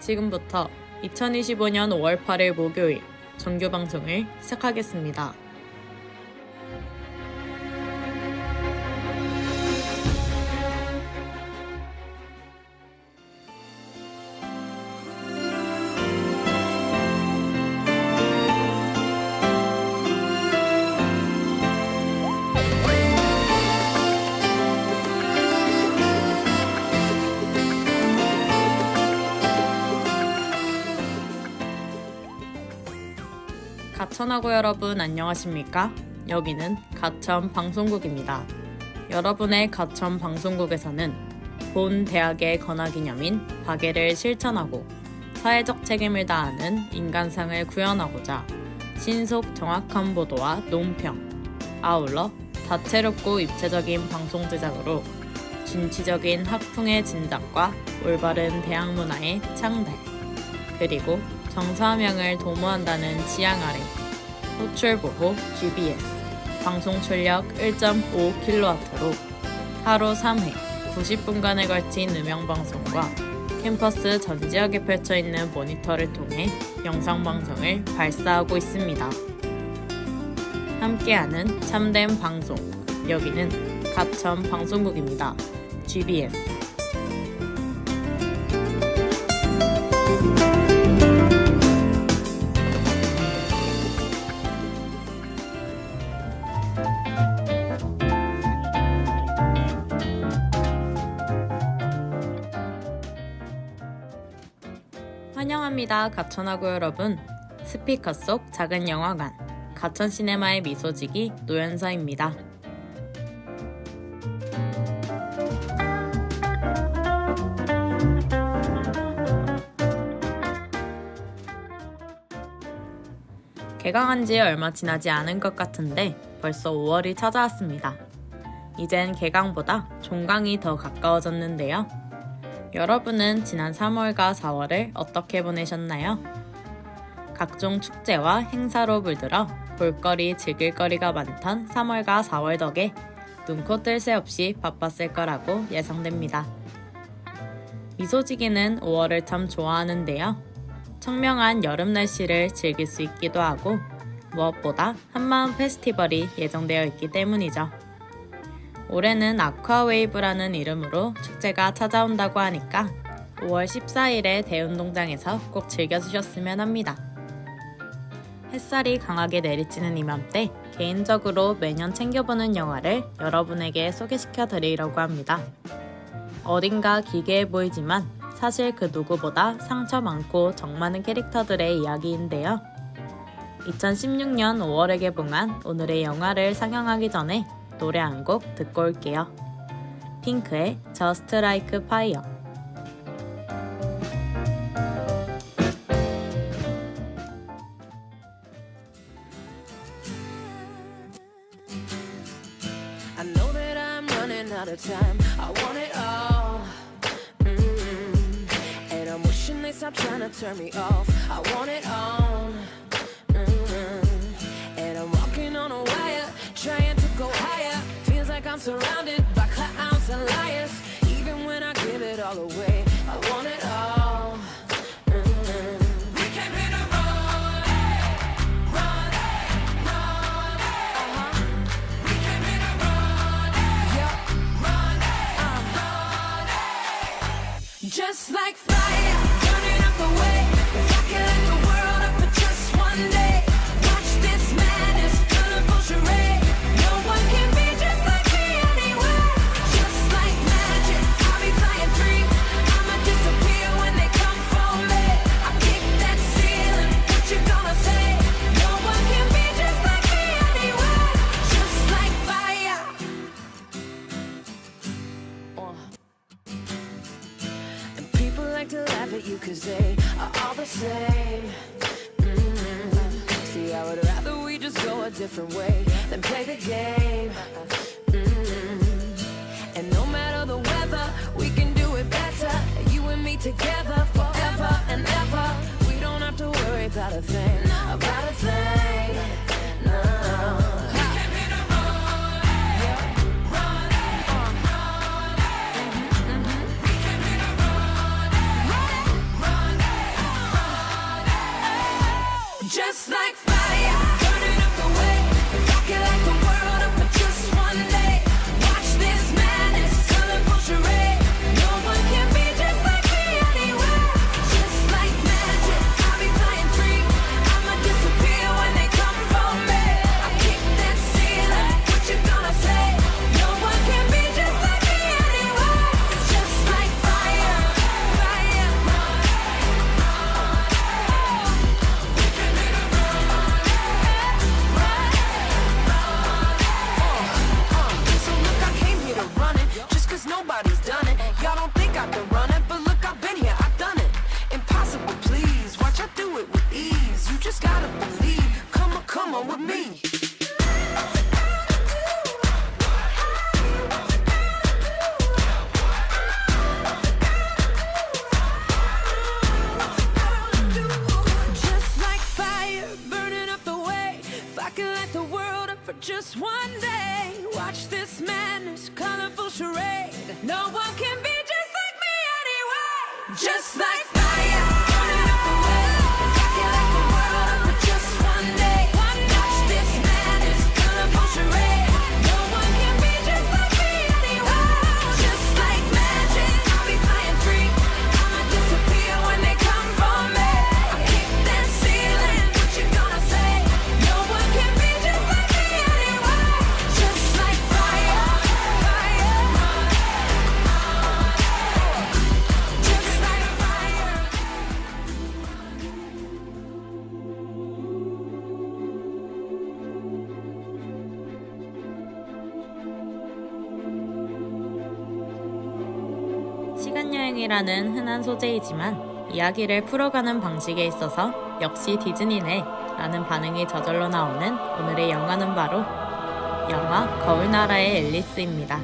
지금부터 2025년 5월 8일 목요일 정규 방송을 시작하겠습니다. 가천하고 여러분 안녕하십니까? 여기는 가천 방송국입니다. 여러분의 가천 방송국에서는 본 대학의 건화기념인 박애를 실천하고 사회적 책임을 다하는 인간상을 구현하고자 신속 정확한 보도와 논평, 아울러 다채롭고 입체적인 방송 제작으로 진취적인 학풍의 진작과 올바른 대학 문화의 창달, 그리고 정사함양을 도모한다는 지향 아래 호출보호 GBS 방송 출력 1.5kW로 하루 3회 90분간에 걸친 음영방송과 캠퍼스 전 지역에 펼쳐있는 모니터를 통해 영상방송을 발사하고 있습니다. 함께하는 참된 방송, 여기는 가천 방송국입니다. GBS. 환영합니다. 가천하고 여러분. 스피커 속 작은 영화관 가천 시네마의 미소지기 노연서입니다. 개강한 지 얼마 지나지 않은 것 같은데 벌써 5월이 찾아왔습니다. 이젠 개강보다 종강이 더 가까워졌는데요. 여러분은 지난 3월과 4월을 어떻게 보내셨나요? 각종 축제와 행사로 물들어 볼거리, 즐길거리가 많던 3월과 4월 덕에 눈코 뜰 새 없이 바빴을 거라고 예상됩니다. 미소지기는 5월을 참 좋아하는데요. 청명한 여름 날씨를 즐길 수 있기도 하고 무엇보다 한마음 페스티벌이 예정되어 있기 때문이죠. 올해는 아쿠아웨이브라는 이름으로 축제가 찾아온다고 하니까 5월 14일에 대운동장에서 꼭 즐겨주셨으면 합니다. 햇살이 강하게 내리쬐는 이맘때 개인적으로 매년 챙겨보는 영화를 여러분에게 소개시켜 드리려고 합니다. 어딘가 기괴해 보이지만 사실 그 누구보다 상처 많고 정 많은 캐릭터들의 이야기인데요. 2016년 5월에 개봉한 오늘의 영화를 상영하기 전에 노래 한 곡 듣고 올게요. 핑크의 Just Like Fire. I know that I'm running out of time. I want it all. And I'm wishing they stop trying to turn me off. I want it all. And I'm walking on a wire, trying to go higher. Feels like I'm surrounded by clowns and liars. Even when I give it all away, I want it all. We came here to run, run, run. We came here to run, yeah, run, run. Just like fire, burning up the way. If I could light the world up for just one day. Watch this madness, colorful charade. No one can be just like me anywhere. Just like magic, I'll be flying free. I'ma disappear when they come for me. I kick that ceiling, what you gonna say? No one can be just like me anywhere. Just like fire. And people like to laugh at you 'cause they are all the same. See, I would rather we just go a different way than play the game. And no matter the weather, we can do it better. You and me together forever and ever. We don't have to worry about a thing, about a thing. No. the world up for just one day. Watch this madness, colorful charade. No one can be just like me anyway. Just like fire, burning up the world. If I could light the world up for just one day. Watch this madness, colorful charade. No one can be just like me anyway. Just like magic, I'll be flying free. I'ma disappear when they come for me. I kick that ceiling, what you gonna say? No one can be just like me anyway. Just like fire, fire. Just like fire. 시간여행이라는 흔한 소재이지만 이야기를 풀어가는 방식에 있어서 역시 디즈니네 라는 반응이 저절로 나오는 오늘의 영화는 바로 영화 거울나라의 앨리스입니다.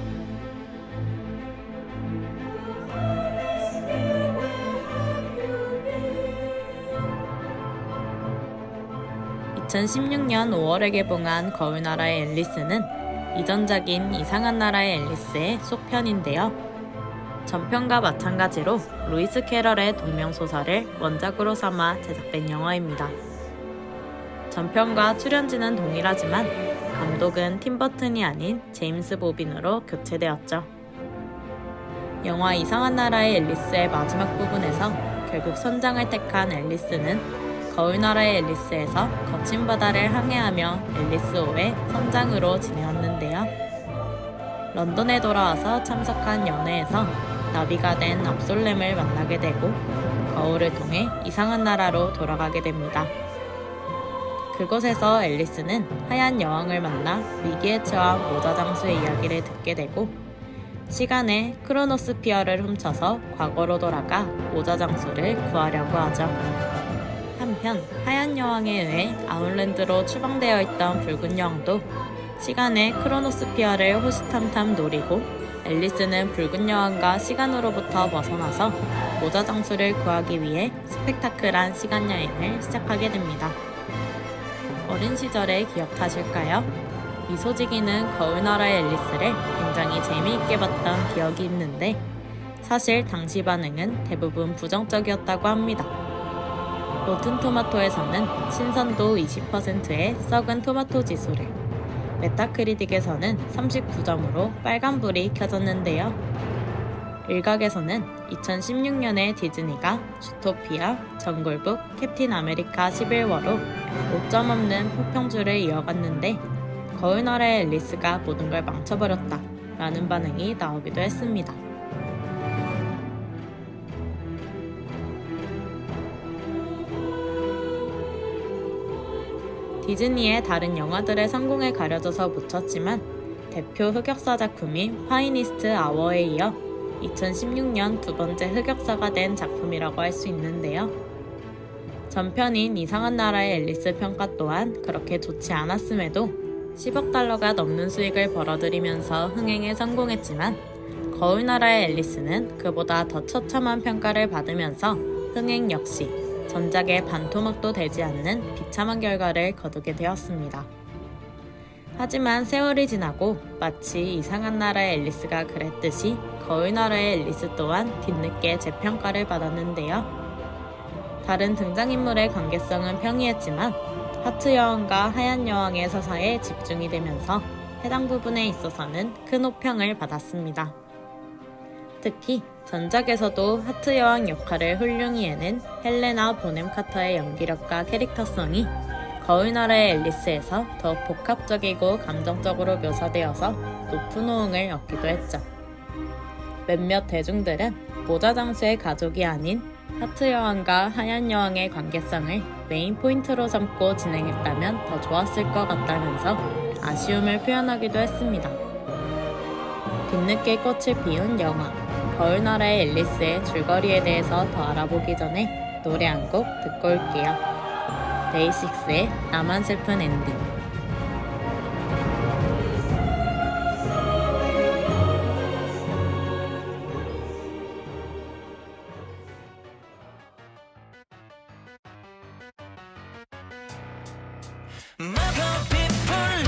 2016년 5월에 개봉한 거울나라의 앨리스는 이전작인 이상한 나라의 앨리스의 속편인데요. 전편과 마찬가지로 루이스 캐럴의 동명소설을 원작으로 삼아 제작된 영화입니다. 전편과 출연진은 동일하지만 감독은 팀 버튼이 아닌 제임스 보빈으로 교체되었죠. 영화 이상한 나라의 앨리스의 마지막 부분에서 결국 선장을 택한 앨리스는 거울나라의 앨리스에서 거친 바다를 항해하며 앨리스호의 선장으로 지내었는데요. 런던에 돌아와서 참석한 연회에서 나비가 된 압솔렘을 만나게 되고 거울을 통해 이상한 나라로 돌아가게 됩니다. 그곳에서 앨리스는 하얀 여왕을 만나 위기에 처한 모자 장수의 이야기를 듣게 되고 시간에 크로노스피어를 훔쳐서 과거로 돌아가 모자 장수를 구하려고 하죠. 한편 하얀 여왕에 의해 아울랜드로 추방되어 있던 붉은 여왕도 시간의 크로노스피어를 호시탐탐 노리고 앨리스는 붉은 여왕과 시간으로부터 벗어나서 모자 장수를 구하기 위해 스펙타클한 시간 여행을 시작하게 됩니다. 어린 시절에 기억하실까요? 미소지기는 거울나라의 앨리스를 굉장히 재미있게 봤던 기억이 있는데 사실 당시 반응은 대부분 부정적이었다고 합니다. 로튼 토마토에서는 신선도 20%의 썩은 토마토 지수를, 메타크리틱에서는 39점으로 빨간불이 켜졌는데요. 일각에서는 2016년에 디즈니가 주토피아, 정글북, 캡틴 아메리카 11월로 5점 없는 폭평주를 이어갔는데 거울나라의 앨리스가 모든 걸 망쳐버렸다 라는 반응이 나오기도 했습니다. 디즈니의 다른 영화들의 성공에 가려져서 묻혔지만 대표 흑역사 작품인 파이니스트 아워에 이어 2016년 두 번째 흑역사가 된 작품이라고 할 수 있는데요. 전편인 이상한 나라의 앨리스 평가 또한 그렇게 좋지 않았음에도 10억 달러가 넘는 수익을 벌어들이면서 흥행에 성공했지만 거울나라의 앨리스는 그보다 더 처참한 평가를 받으면서 흥행 역시 전작의 반토막도 되지 않는 비참한 결과를 거두게 되었습니다. 하지만 세월이 지나고 마치 이상한 나라의 앨리스가 그랬듯이 거울나라의 앨리스 또한 뒤늦게 재평가를 받았는데요. 다른 등장인물의 관계성은 평이했지만 하트 여왕과 하얀 여왕의 서사에 집중이 되면서 해당 부분에 있어서는 큰 호평을 받았습니다. 특히 전작에서도 하트 여왕 역할을 훌륭히 해낸 헬레나 보넴 카터의 연기력과 캐릭터성이 거울나라의 앨리스에서 더 복합적이고 감정적으로 묘사되어서 높은 호응을 얻기도 했죠. 몇몇 대중들은 모자 장수의 가족이 아닌 하트 여왕과 하얀 여왕의 관계성을 메인 포인트로 삼고 진행했다면 더 좋았을 것 같다면서 아쉬움을 표현하기도 했습니다. 뒤늦게 꽃을 피운 영화 거울나라의 앨리스의 줄거리에 대해서 더 알아보기 전에 노래 한 곡 듣고 올게요. 데이식스의 나만 슬픈 엔딩. Mother people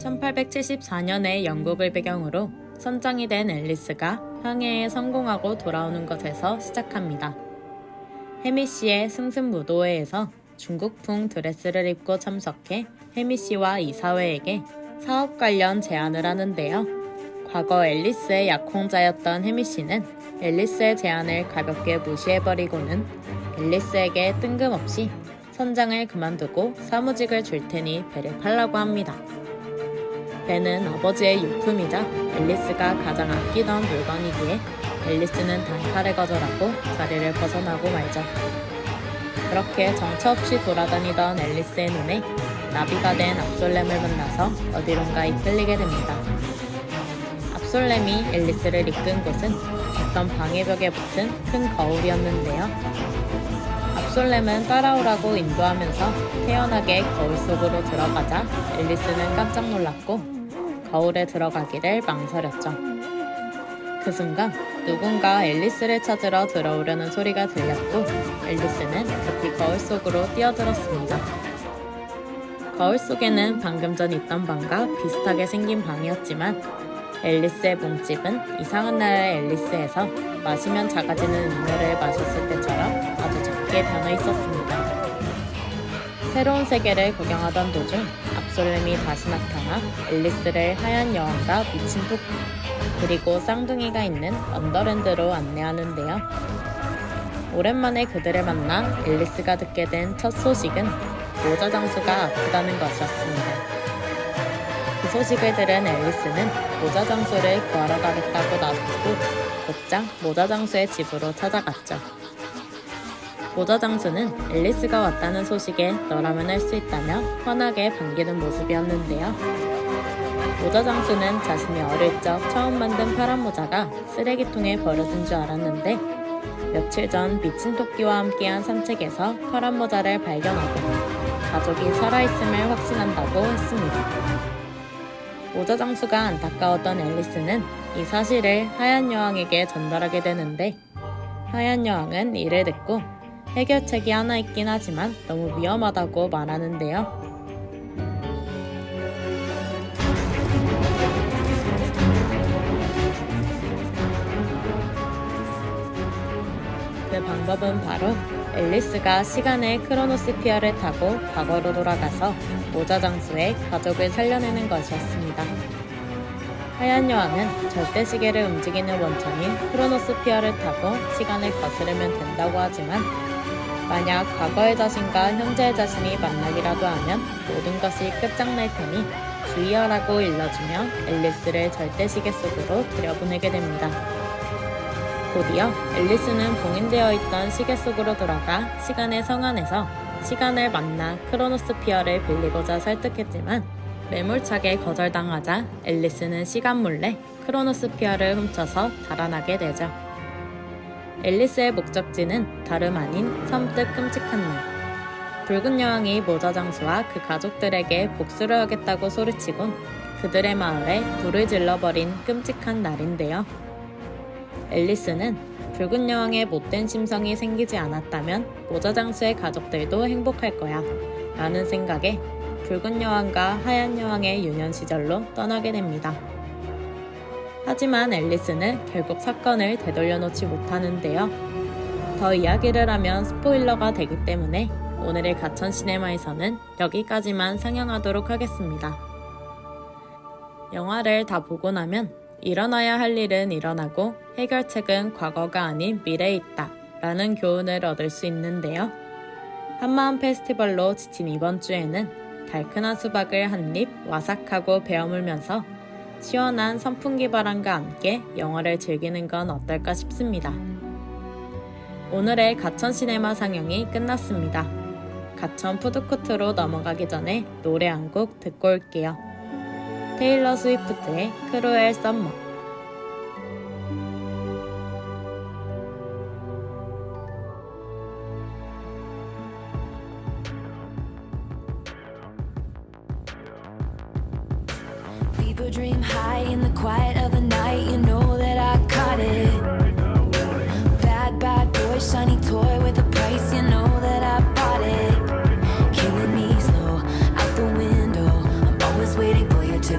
1874년에 영국을 배경으로 선장이 된 앨리스가 항해에 성공하고 돌아오는 것에서 시작합니다. 해미 씨의 승승무도회에서 중국풍 드레스를 입고 참석해 해미 씨와 이사회에게 사업 관련 제안을 하는데요. 과거 앨리스의 약혼자였던 해미 씨는 앨리스의 제안을 가볍게 무시해버리고는 앨리스에게 뜬금없이 선장을 그만두고 사무직을 줄 테니 배를 팔라고 합니다. 배는 아버지의 유품이자 앨리스가 가장 아끼던 물건이기에 앨리스는 단칼에 거절하고 자리를 벗어나고 말죠. 그렇게 정처 없이 돌아다니던 앨리스의 눈에 나비가 된 압솔렘을 만나서 어디론가 이끌리게 됩니다. 압솔렘이 앨리스를 이끈 곳은 어떤 방해벽에 붙은 큰 거울이었는데요. 압솔렘은 따라오라고 인도하면서 태연하게 거울 속으로 들어가자 앨리스는 깜짝 놀랐고 거울에 들어가기를 망설였죠. 그 순간 누군가 앨리스를 찾으러 들어오려는 소리가 들렸고 앨리스는 급히 거울 속으로 뛰어들었습니다. 거울 속에는 방금 전 있던 방과 비슷하게 생긴 방이었지만 앨리스의 몸집은 이상한 나라의 앨리스에서 마시면 작아지는 음료를 마셨을 때처럼 아주 작게 변해 있었습니다. 새로운 세계를 구경하던 도중 압솔렘이 다시 나타나 앨리스를 하얀 여왕과 미친 토끼 그리고 쌍둥이가 있는 언더랜드로 안내하는데요. 오랜만에 그들을 만나 앨리스가 듣게 된 첫 소식은 모자 장수가 아프다는 것이었습니다. 그 소식을 들은 앨리스는 모자 장수를 구하러 가겠다고 나섰고 곧장 모자 장수의 집으로 찾아갔죠. 모자 장수는 앨리스가 왔다는 소식에 너라면 할 수 있다며 환하게 반기는 모습이었는데요. 모자 장수는 자신이 어릴 적 처음 만든 파란 모자가 쓰레기통에 버려진 줄 알았는데 며칠 전 미친 토끼와 함께한 산책에서 파란 모자를 발견하고 가족이 살아있음을 확신한다고 했습니다. 모자 장수가 안타까웠던 앨리스는 이 사실을 하얀 여왕에게 전달하게 되는데 하얀 여왕은 이를 듣고 해결책이 하나 있긴 하지만 너무 위험하다고 말하는데요. 그 방법은 바로 앨리스가 시간의 크로노스피어를 타고 과거로 돌아가서 모자 장수의 가족을 살려내는 것이었습니다. 하얀 여왕은 절대 시계를 움직이는 원천인 크로노스피어를 타고 시간을 거스르면 된다고 하지만 만약 과거의 자신과 현재의 자신이 만나기라도 하면 모든 것이 끝장날 테니 주의하라고 일러주며 앨리스를 절대 시계 속으로 들여보내게 됩니다. 곧이어 앨리스는 봉인되어 있던 시계 속으로 들어가 시간의 성 안에서 시간을 만나 크로노스피어를 빌리고자 설득했지만 매몰차게 거절당하자 앨리스는 시간 몰래 크로노스피어를 훔쳐서 달아나게 되죠. 앨리스의 목적지는 다름 아닌 섬뜩 끔찍한 날. 붉은 여왕이 모자 장수와 그 가족들에게 복수를 하겠다고 소리치곤 그들의 마을에 불을 질러버린 끔찍한 날인데요. 앨리스는 붉은 여왕의 못된 심성이 생기지 않았다면 모자 장수의 가족들도 행복할 거야 라는 생각에 붉은 여왕과 하얀 여왕의 유년 시절로 떠나게 됩니다. 하지만 앨리스는 결국 사건을 되돌려놓지 못하는데요. 더 이야기를 하면 스포일러가 되기 때문에 오늘의 가천 시네마에서는 여기까지만 상영하도록 하겠습니다. 영화를 다 보고 나면 일어나야 할 일은 일어나고 해결책은 과거가 아닌 미래에 있다 라는 교훈을 얻을 수 있는데요. 한마음 페스티벌로 지친 이번 주에는 달큰한 수박을 한 입 와삭하고 베어물면서 시원한 선풍기 바람과 함께 영화를 즐기는 건 어떨까 싶습니다. 오늘의 가천 시네마 상영이 끝났습니다. 가천 푸드코트로 넘어가기 전에 노래 한 곡 듣고 올게요. 테일러 스위프트의 크루엘 썸머. People dream high in the quiet of the night. You know that I caught it. Bad, bad boy, shiny toy with a price. You know that I bought it. Killing me slow, out the window. I'm always waiting for you to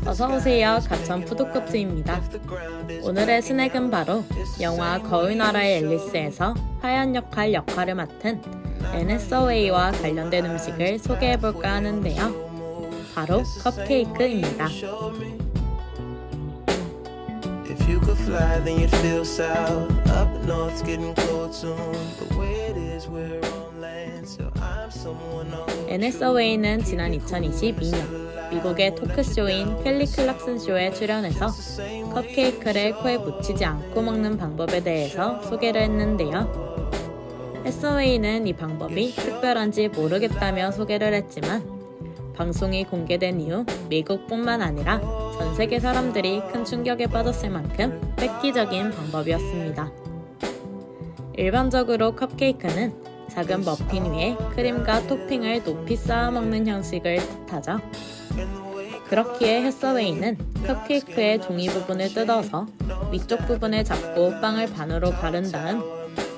어서오세요. 가천 푸드코트입니다. 오늘의 스낵은 바로 영화 거울 나라의 앨리스에서 화연 역할을 맡은 앤 해서웨이와 관련된 음식을 소개해볼까 하는데요. 바로 컵케이크입니다. If you could fly, then you'd feel south. Up north's getting cold soon. The way it is, we're on land, so I'm someone else. 앤 해서웨이는 지난 2022년 미국의 토크쇼인 켈리 클락슨 쇼에 출연해서 컵케이크를 코에 묻히지 않고 먹는 방법에 대해서 소개를 했는데요. 해서웨이는 이 방법이 특별한지 모르겠다며 소개를 했지만 방송이 공개된 이후 미국뿐만 아니라 전 세계 사람들이 큰 충격에 빠졌을 만큼 획기적인 방법이었습니다. 일반적으로 컵케이크는 작은 머핀 위에 크림과 토핑을 높이 쌓아 먹는 형식을 뜻하죠. 그렇기에 해서웨이는 컵케이크의 종이 부분을 뜯어서 위쪽 부분을 잡고 빵을 반으로 가른 다음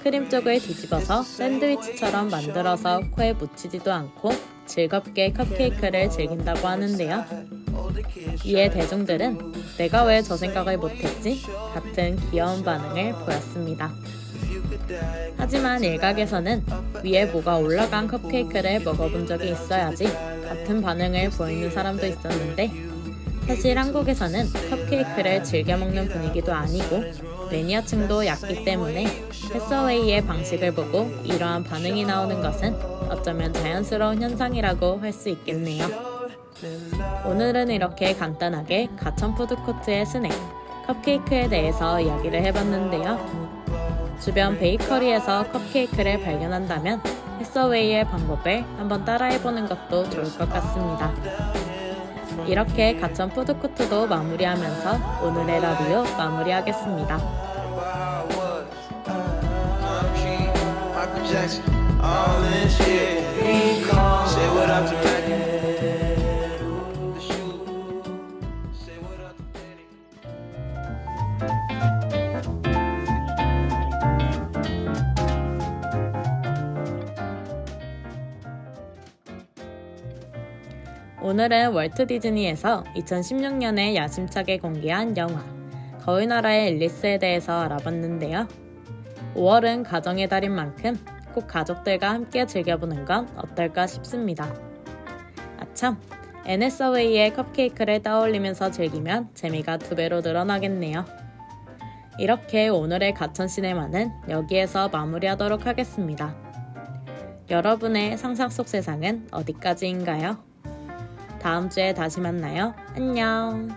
크림 쪽을 뒤집어서 샌드위치처럼 만들어서 코에 묻히지도 않고 즐겁게 컵케이크를 즐긴다고 하는데요. 이에 대중들은 내가 왜 저 생각을 못했지? 같은 귀여운 반응을 보였습니다. 하지만 일각에서는 위에 뭐가 올라간 컵케이크를 먹어본 적이 있어야지 같은 반응을 보이는 사람도 있었는데 사실 한국에서는 컵케이크를 즐겨 먹는 분위기도 아니고 매니아층도 얕기 때문에 해서웨이의 방식을 보고 이러한 반응이 나오는 것은 어쩌면 자연스러운 현상이라고 할 수 있겠네요. 오늘은 이렇게 간단하게 가천 푸드코트의 스낵, 컵케이크에 대해서 이야기를 해봤는데요. 주변 베이커리에서 컵케이크를 발견한다면 해서웨이의 방법을 한번 따라해보는 것도 좋을 것 같습니다. 이렇게 가천 푸드코트도 마무리하면서 오늘의 라디오 마무리하겠습니다. All this shit. Say what up to Maggie. The shoe. Say what up to Betty. 오늘은 월트 디즈니에서 2016년에 야심차게 공개한 영화 거울 나라의 앨리스에 대해서 알아봤는데요. 5월은 가정의 달인 만큼 꼭 가족들과 함께 즐겨보는 건 어떨까 싶습니다. 아참, 앤 해서웨이의 컵케이크를 떠올리면서 즐기면 재미가 2배로 늘어나겠네요. 이렇게 오늘의 가천 시네마는 여기에서 마무리하도록 하겠습니다. 여러분의 상상 속 세상은 어디까지인가요? 다음 주에 다시 만나요. 안녕.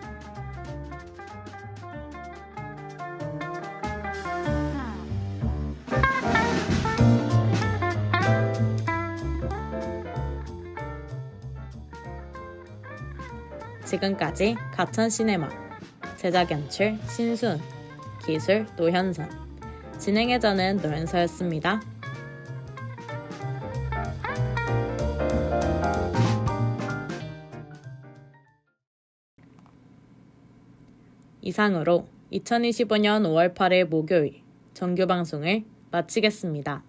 지금까지 가천 시네마 제작 연출 신수은, 기술 노현선, 진행의 저는 노현서였습니다. 이상으로 2025년 5월 8일 목요일 정규 방송을 마치겠습니다.